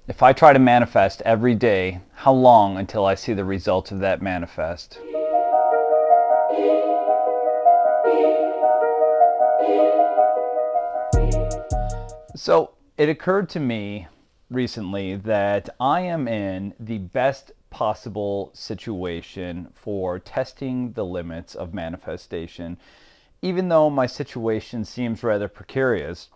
If I try to manifest every day, how long until I see the results of that manifest? So it occurred to me recently that I am in the best possible situation for testing the limits of manifestation, even though my situation seems rather precarious.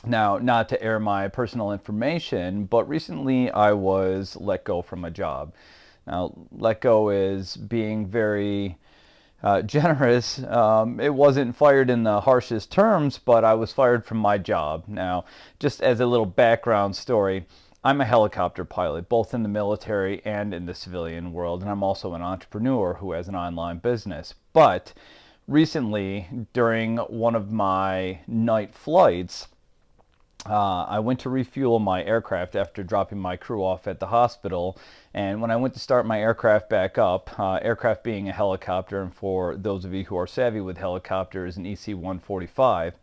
Now, not to air my personal information, but recently I was let go from a job. Now, let go is being very generous. It wasn't fired in the harshest terms, but I was fired from my job. Now, just as a little background story, I'm a helicopter pilot, both in the military and in the civilian world, and I'm also an entrepreneur who has an online business. But recently, during one of my night flights, I went to refuel my aircraft after dropping my crew off at the hospital. And when I went to start my aircraft back up, aircraft being a helicopter, and for those of you who are savvy with helicopters, an EC-145,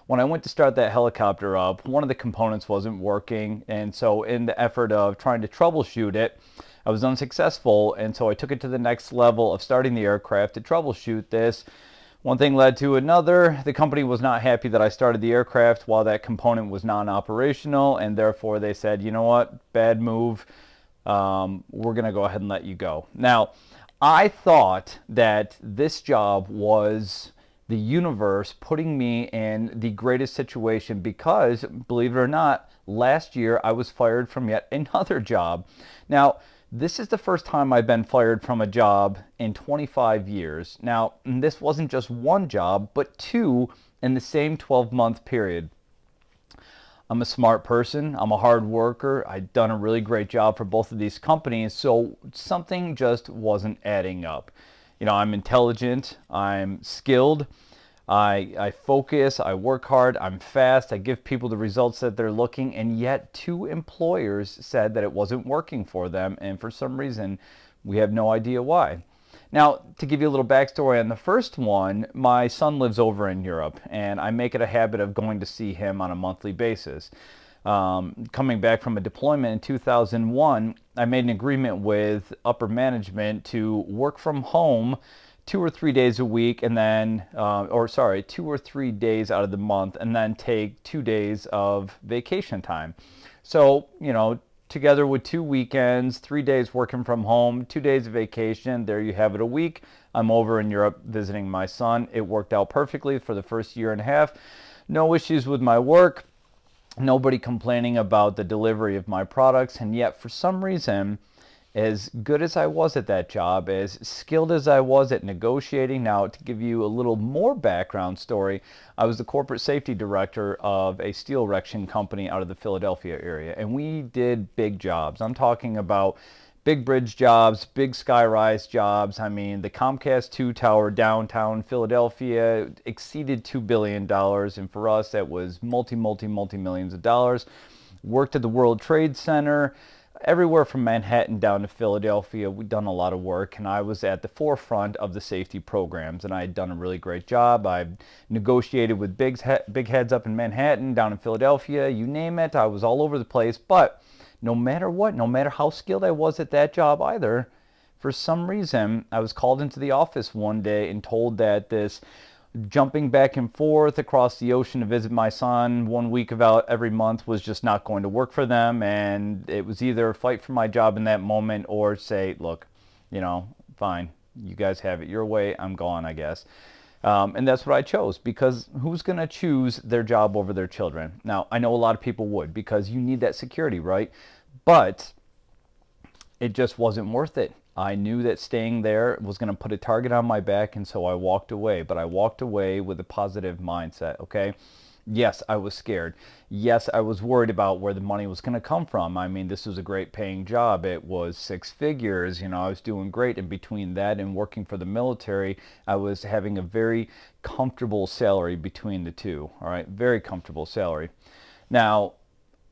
when I went to start that helicopter up, one of the components wasn't working. And so in the effort of trying to troubleshoot it, I was unsuccessful. And so I took it to the next level of starting the aircraft to troubleshoot this. One thing led to another. The company was not happy that I started the aircraft while that component was non-operational, and therefore they said, you know what, bad move. We're going to go ahead and let you go. Now, I thought that this job was the universe putting me in the greatest situation because, believe it or not, last year I was fired from yet another job. Now, this is the first time I've been fired from a job in 25 years. Now, this wasn't just one job, but two in the same 12-month period. I'm a smart person. I'm a hard worker. I've done a really great job for both of these companies, so something just wasn't adding up. You know, I'm intelligent. I'm skilled. I focus, I work hard, I'm fast, I give people the results that they're looking, and yet two employers said that it wasn't working for them, and for some reason, we have no idea why. Now, to give you a little backstory on the first one, my son lives over in Europe, and I make it a habit of going to see him on a monthly basis. Coming back from a deployment in 2001, I made an agreement with upper management to work from home 2 or 3 days a week, and then, 2 or 3 days out of the month, and then take 2 days of vacation time. So, you know, together with 2 weekends, 3 days working from home, 2 days of vacation, there you have it a week. I'm over in Europe visiting my son. It worked out perfectly for the first year and a half. No issues with my work, nobody complaining about the delivery of my products, and yet for some reason, as good as I was at that job, as skilled as I was at negotiating. Now, to give you a little more background story, I was the corporate safety director of a steel erection company out of the Philadelphia area, and we did big jobs. I'm talking about big bridge jobs, big skyrise jobs. I mean, the Comcast 2 tower downtown Philadelphia exceeded $2 billion, and for us, that was multi millions of dollars. Worked at the World Trade Center. Everywhere from Manhattan down to Philadelphia, we'd done a lot of work, and I was at the forefront of the safety programs, and I had done a really great job. I negotiated with big heads up in Manhattan, down in Philadelphia, you name it. I was all over the place, but no matter what, no matter how skilled I was at that job either, for some reason, I was called into the office one day and told that this jumping back and forth across the ocean to visit my son 1 week about every month was just not going to work for them, and it was either fight for my job in that moment or say, look, you know, fine, you guys have it your way, I'm gone, I guess. And that's what I chose, because who's going to choose their job over their children? Now, I know a lot of people would, because you need that security, right? But it just wasn't worth it. I knew that staying there was going to put a target on my back, and so I walked away. But I walked away with a positive mindset, okay? Yes, I was scared. Yes, I was worried about where the money was going to come from. I mean, this was a great paying job. It was 6 figures. You know, I was doing great. And between that and working for the military, I was having a very comfortable salary between the two, all right? Very comfortable salary. Now,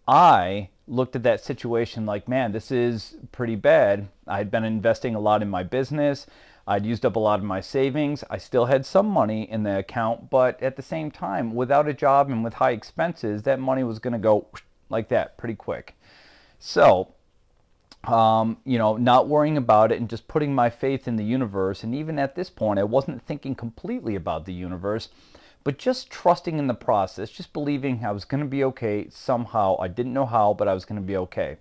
I looked at that situation like, man, this is pretty bad. I'd been investing a lot in my business. I'd used up a lot of my savings. I still had some money in the account, but at the same time, without a job and with high expenses, that money was going to go like that pretty quick. So, not worrying about it and just putting my faith in the universe. And even at this point, I wasn't thinking completely about the universe, but just trusting in the process, just believing I was going to be okay somehow. I didn't know how, but I was going to be okay.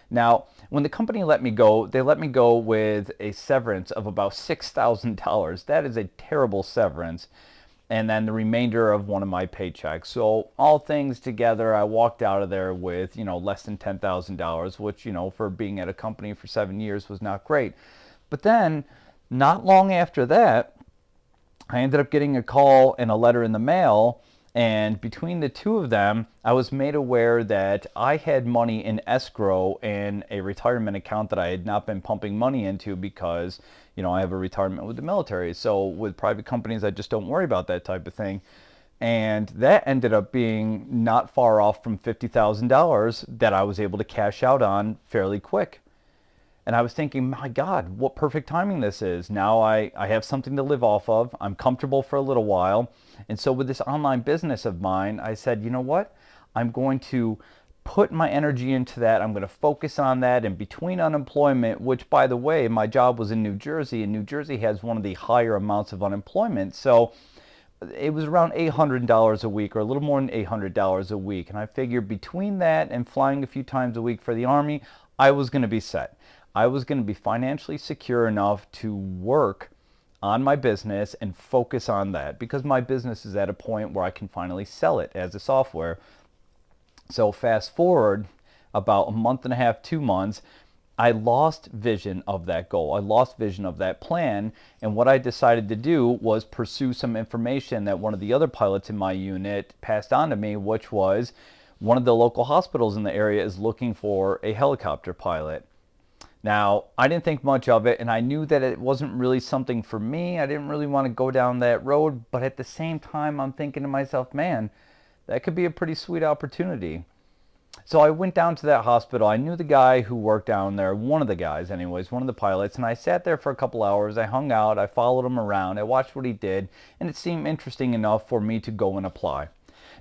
Now, when the company let me go, they let me go with a severance of about $6,000. That is a terrible severance. And then the remainder of one of my paychecks. So all things together, I walked out of there with, less than $10,000, which, for being at a company for 7 years was not great. But then, not long after that, I ended up getting a call and a letter in the mail, and between the two of them, I was made aware that I had money in escrow and a retirement account that I had not been pumping money into because, I have a retirement with the military. So with private companies, I just don't worry about that type of thing. And that ended up being not far off from $50,000 that I was able to cash out on fairly quick. And I was thinking, my God, what perfect timing this is. Now I have something to live off of. I'm comfortable for a little while. And so with this online business of mine, I said, you know what? I'm going to put my energy into that. I'm going to focus on that. And between unemployment, which by the way, my job was in New Jersey, and New Jersey has one of the higher amounts of unemployment. So it was around $800 a week, or a little more than $800 a week. And I figured between that and flying a few times a week for the Army, I was going to be set. I was going to be financially secure enough to work on my business and focus on that, because my business is at a point where I can finally sell it as a software. So fast forward about a month and a half, 2 months, I lost vision of that goal. I lost vision of that plan. And what I decided to do was pursue some information that one of the other pilots in my unit passed on to me, which was one of the local hospitals in the area is looking for a helicopter pilot. Now, I didn't think much of it, and I knew that it wasn't really something for me. I didn't really want to go down that road, but at the same time, I'm thinking to myself, man, that could be a pretty sweet opportunity. So I went down to that hospital. I knew the guy who worked down there, one of the guys anyways, one of the pilots, and I sat there for a couple hours. I hung out, I followed him around, I watched what he did, and it seemed interesting enough for me to go and apply.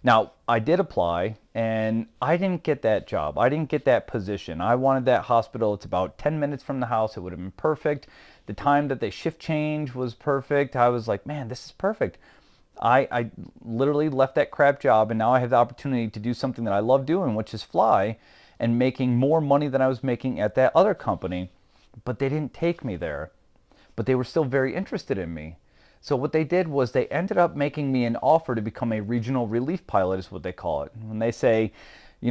Now, I did apply, and I didn't get that job. I didn't get that position. I wanted that hospital. It's about 10 minutes from the house. It would have been perfect. The time that they shift change was perfect. I was like, man, this is perfect. I literally left that crap job, and now I have the opportunity to do something that I love doing, which is fly, and making more money than I was making at that other company. But they didn't take me there. But they were still very interested in me. So what they did was they ended up making me an offer to become a regional relief pilot, is what they call it. When they say, we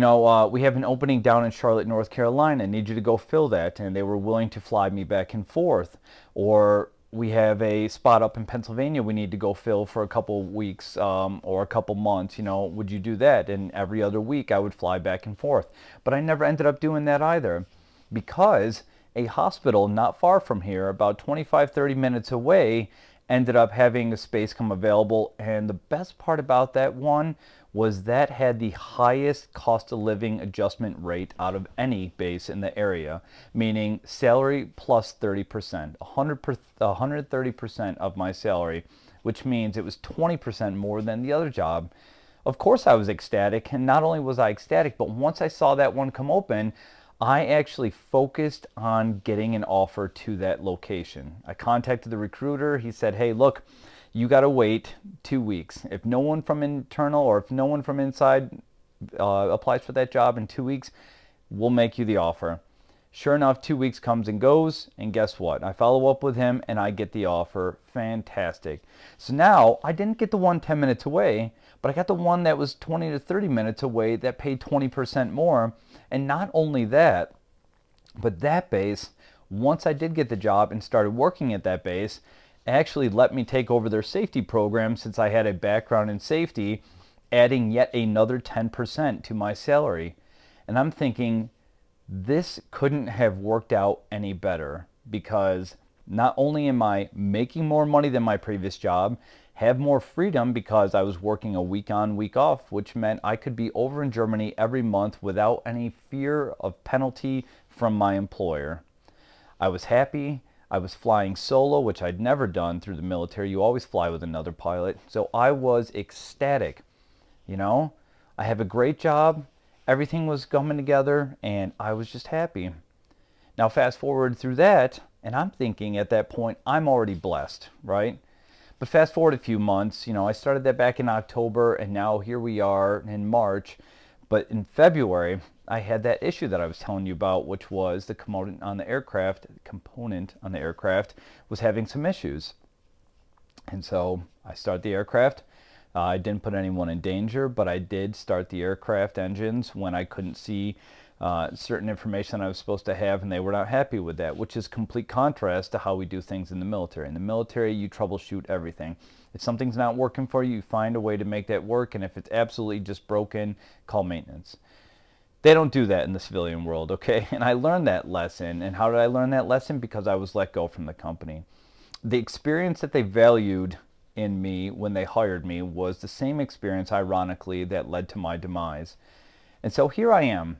have an opening down in Charlotte, North Carolina, need you to go fill that, and they were willing to fly me back and forth. Or we have a spot up in Pennsylvania we need to go fill for a couple weeks or a couple months, would you do that? And every other week I would fly back and forth. But I never ended up doing that either, because a hospital not far from here, about 25, 30 minutes away, ended up having a space come available. And the best part about that one was that had the highest cost of living adjustment rate out of any base in the area, meaning salary plus 30%, 130% of my salary, which means it was 20% more than the other job. Of course I was ecstatic, and not only was I ecstatic, but once I saw that one come open, I actually focused on getting an offer to that location. I contacted the recruiter. He said, hey, look, you got to wait 2 weeks. If no one from internal or if no one from inside applies for that job in 2 weeks, we'll make you the offer. Sure enough, 2 weeks comes and goes, and guess what? I follow up with him and I get the offer. Fantastic. So now I didn't get the one 10 minutes away, but I got the one that was 20 to 30 minutes away that paid 20% more. And not only that, but that base, once I did get the job and started working at that base, actually let me take over their safety program, since I had a background in safety, adding yet another 10% to my salary. And I'm thinking, this couldn't have worked out any better, because not only am I making more money than my previous job, have more freedom because I was working a week on, week off, which meant I could be over in Germany every month without any fear of penalty from my employer. I was happy. I was flying solo, which I'd never done through the military. You always fly with another pilot. So I was ecstatic. I have a great job, Everything was coming together and I was just happy. Now fast forward through that, and I'm thinking at that point, I'm already blessed, right? But fast forward a few months, I started that back in October, and now here we are in March. But in February, I had that issue that I was telling you about, which was the component on the aircraft was having some issues. And so I started the aircraft. I didn't put anyone in danger, but I did start the aircraft engines when I couldn't see certain information I was supposed to have, and they were not happy with that, which is complete contrast to how we do things in the military. In the military, you troubleshoot everything. If something's not working for you, you find a way to make that work, and if it's absolutely just broken, call maintenance. They don't do that in the civilian world, okay? And I learned that lesson. And how did I learn that lesson? Because I was let go from the company. The experience that they valued in me when they hired me was the same experience, ironically, that led to my demise. And so here I am,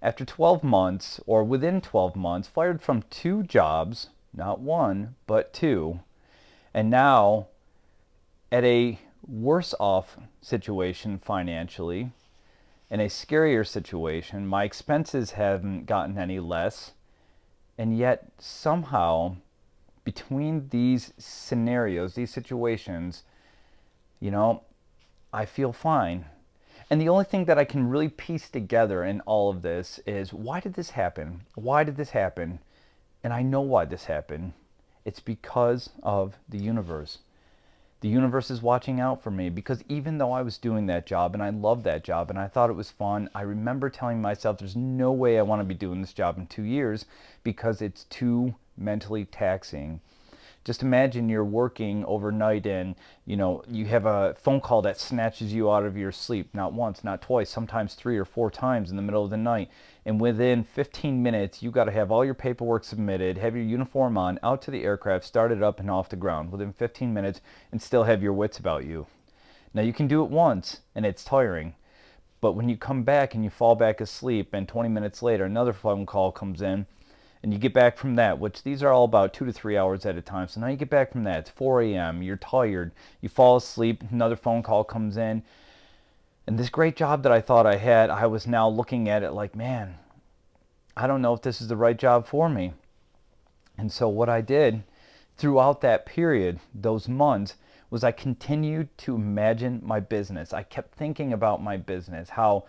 after 12 months, or within 12 months, fired from 2 jobs, not 1, but 2, and now at a worse off situation financially, in a scarier situation. My expenses haven't gotten any less, and yet somehow between these scenarios, these situations, I feel fine. And the only thing that I can really piece together in all of this is, why did this happen? Why did this happen? And I know why this happened. It's because of the universe. The universe is watching out for me, because even though I was doing that job and I loved that job and I thought it was fun, I remember telling myself there's no way I want to be doing this job in 2 years because it's too mentally taxing. Just imagine you're working overnight and you have a phone call that snatches you out of your sleep, not once, not twice, sometimes 3 or 4 times in the middle of the night. And within 15 minutes, you got to have all your paperwork submitted, have your uniform on, out to the aircraft, started up and off the ground within 15 minutes, and still have your wits about you. Now you can do it once and it's tiring. But when you come back and you fall back asleep and 20 minutes later another phone call comes in, and you get back from that, which these are all about 2 to 3 hours at a time. So now you get back from that, it's 4 a.m., you're tired, you fall asleep, another phone call comes in. And this great job that I thought I had, I was now looking at it like, man, I don't know if this is the right job for me. And so what I did throughout that period, those months, was I continued to imagine my business. I kept thinking about my business, how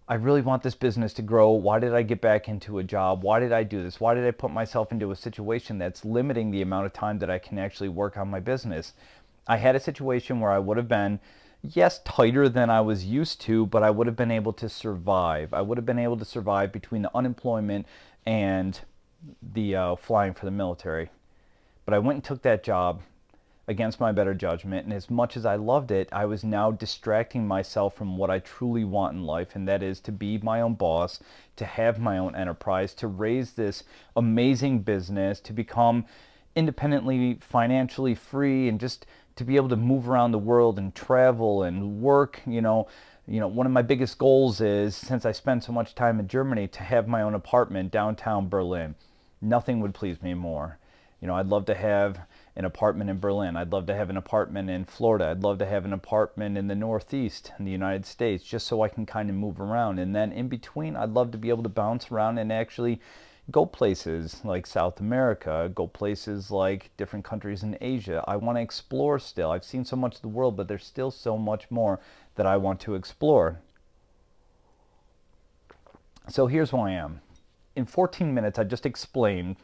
I really want this business to grow. Why did I get back into a job? Why did I do this? Why did I put myself into a situation that's limiting the amount of time that I can actually work on my business? I had a situation where I would have been, yes, tighter than I was used to, but I would have been able to survive. I would have been able to survive between the unemployment and the flying for the military. But I went and took that job against my better judgment, and as much as I loved it, I was now distracting myself from what I truly want in life, and that is to be my own boss, to have my own enterprise, to raise this amazing business, to become independently financially free, and just to be able to move around the world and travel and work. One of my biggest goals is, since I spend so much time in Germany, to have my own apartment downtown Berlin. Nothing would please me more. I'd love to have an apartment in Berlin. I'd love to have an apartment in Florida. I'd love to have an apartment in the Northeast in the United States, just so I can kind of move around. And then in between, I'd love to be able to bounce around and actually go places like South America, go places like different countries in Asia. I want to explore still. I've seen so much of the world, but there's still so much more that I want to explore. So here's who I am. In 14 minutes, I just explained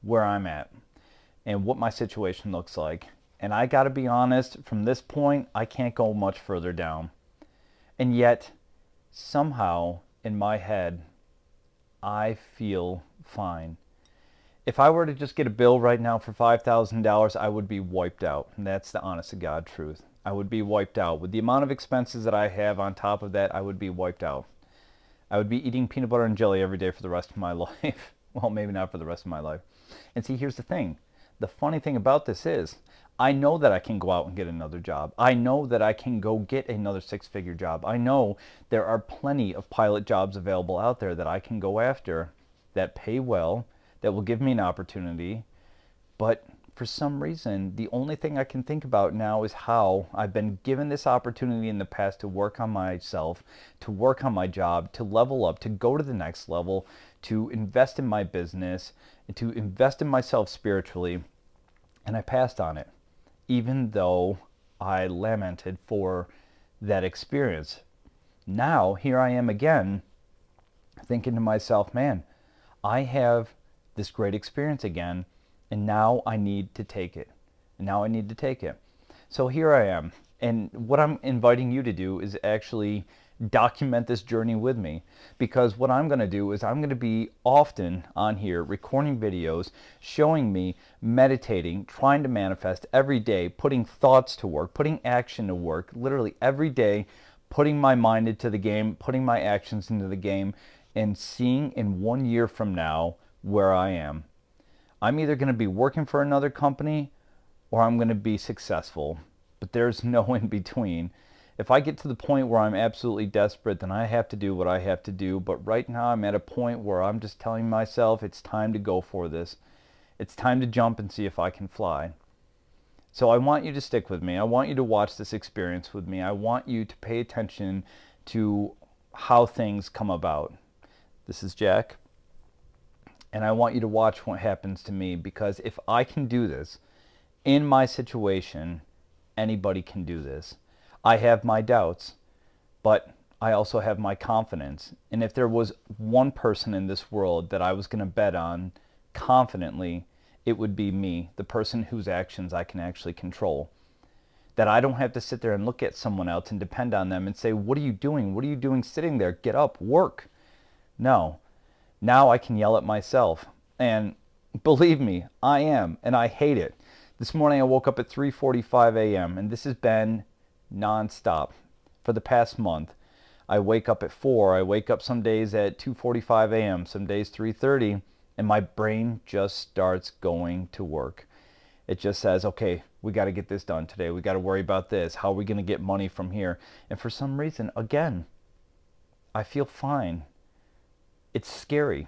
where I'm at and what my situation looks like. And I gotta be honest, from this point, I can't go much further down. And yet, somehow, in my head, I feel fine. If I were to just get a bill right now for $5,000, I would be wiped out. And that's the honest to God truth. I would be wiped out. With the amount of expenses that I have on top of that, I would be wiped out. I would be eating peanut butter and jelly every day for the rest of my life. Well, maybe not for the rest of my life. And see, here's the thing. The funny thing about this is, I know that I can go out and get another job. I know that I can go get another 6-figure job. I know there are plenty of pilot jobs available out there that I can go after that pay well, that will give me an opportunity. But for some reason, the only thing I can think about now is how I've been given this opportunity in the past to work on myself, to work on my job, to level up, to go to the next level, to invest in my business, and to invest in myself spiritually. And I passed on it, even though I lamented for that experience. Now, here I am again, thinking to myself, man, I have this great experience again, and now I need to take it. And now I need to take it. So here I am. And what I'm inviting you to do is actually document this journey with me, because what I'm going to do is I'm going to be often on here recording videos showing me meditating, trying to manifest every day, putting thoughts to work, putting action to work, literally every day, putting my mind into the game, putting my actions into the game, and seeing in 1 year from now where I am. I'm either going to be working for another company or I'm going to be successful, but there's no in between. If I get to the point where I'm absolutely desperate, then I have to do what I have to do. But right now I'm at a point where I'm just telling myself it's time to go for this. It's time to jump and see if I can fly. So I want you to stick with me. I want you to watch this experience with me. I want you to pay attention to how things come about. This is Jack, and I want you to watch what happens to me, because if I can do this in my situation, anybody can do this. I have my doubts, but I also have my confidence. And if there was one person in this world that I was going to bet on confidently, it would be me, the person whose actions I can actually control. That I don't have to sit there and look at someone else and depend on them and say, what are you doing? What are you doing sitting there? Get up, work. No. Now I can yell at myself. And believe me, I am, and I hate it. This morning I woke up at 3:45 a.m. and this has been nonstop for the past month. I wake up at 4. I wake up some days at 2:45 a.m., some days 3:30, and my brain just starts going to work. It just says, okay, we got to get this done today. We got to worry about this. How are we going to get money from here? And for some reason, again, I feel fine. It's scary.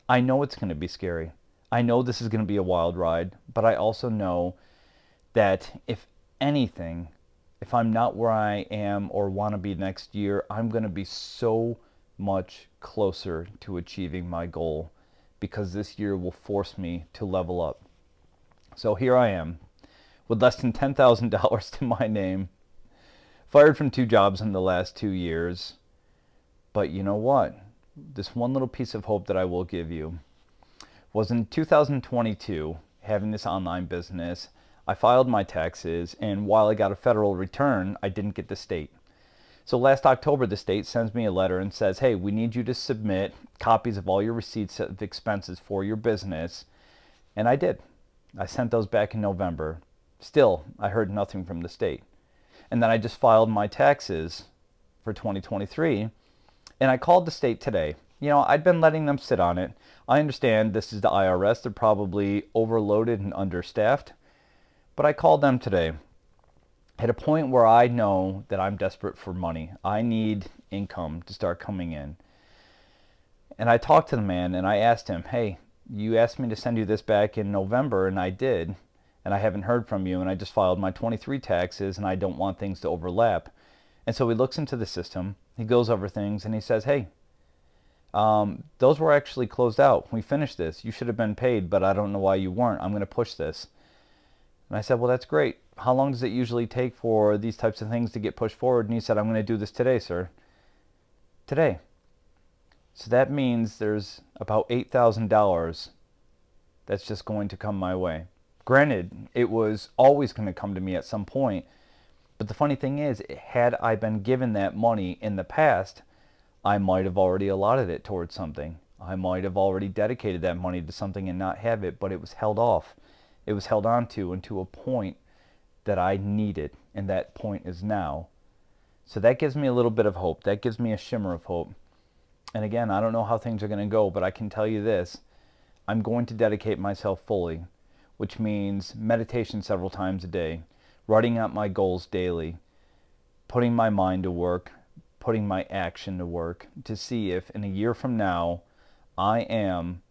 I know it's going to be scary. I know this is going to be a wild ride, but I also know that if anything, if I'm not where I am or want to be next year, I'm going to be so much closer to achieving my goal, because this year will force me to level up. So here I am with less than $10,000 to my name, fired from 2 jobs in the last 2 years. But you know what? This one little piece of hope that I will give you was in 2022, having this online business, I filed my taxes, and while I got a federal return, I didn't get the state. So last October, the state sends me a letter and says, hey, we need you to submit copies of all your receipts of expenses for your business. And I did. I sent those back in November. Still, I heard nothing from the state. And then I just filed my taxes for 2023, and I called the state today. You know, I'd been letting them sit on it. I understand this is the IRS. They're probably overloaded and understaffed. But I called them today at a point where I know that I'm desperate for money. I need income to start coming in. And I talked to the man and I asked him, hey, you asked me to send you this back in November, and I did. And I haven't heard from you, and I just filed my 23 taxes, and I don't want things to overlap. And so he looks into the system, he goes over things, and he says, hey, those were actually closed out. We finished this. You should have been paid, but I don't know why you weren't. I'm going to push this. And I said, well, that's great. How long does it usually take for these types of things to get pushed forward? And he said, I'm going to do this today, sir. Today. So that means there's about $8,000 that's just going to come my way. Granted, it was always going to come to me at some point. But the funny thing is, had I been given that money in the past, I might have already allotted it towards something. I might have already dedicated that money to something and not have it, but it was held off. It was held on to until a point that I needed, and that point is now. So that gives me a little bit of hope. That gives me a shimmer of hope. And again, I don't know how things are going to go, but I can tell you this. I'm going to dedicate myself fully, which means meditation several times a day, writing out my goals daily, putting my mind to work, putting my action to work, to see if in a year from now I am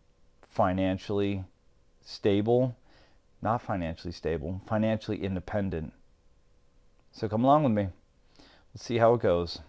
financially stable, not financially stable, financially independent. So come along with me. Let's see how it goes.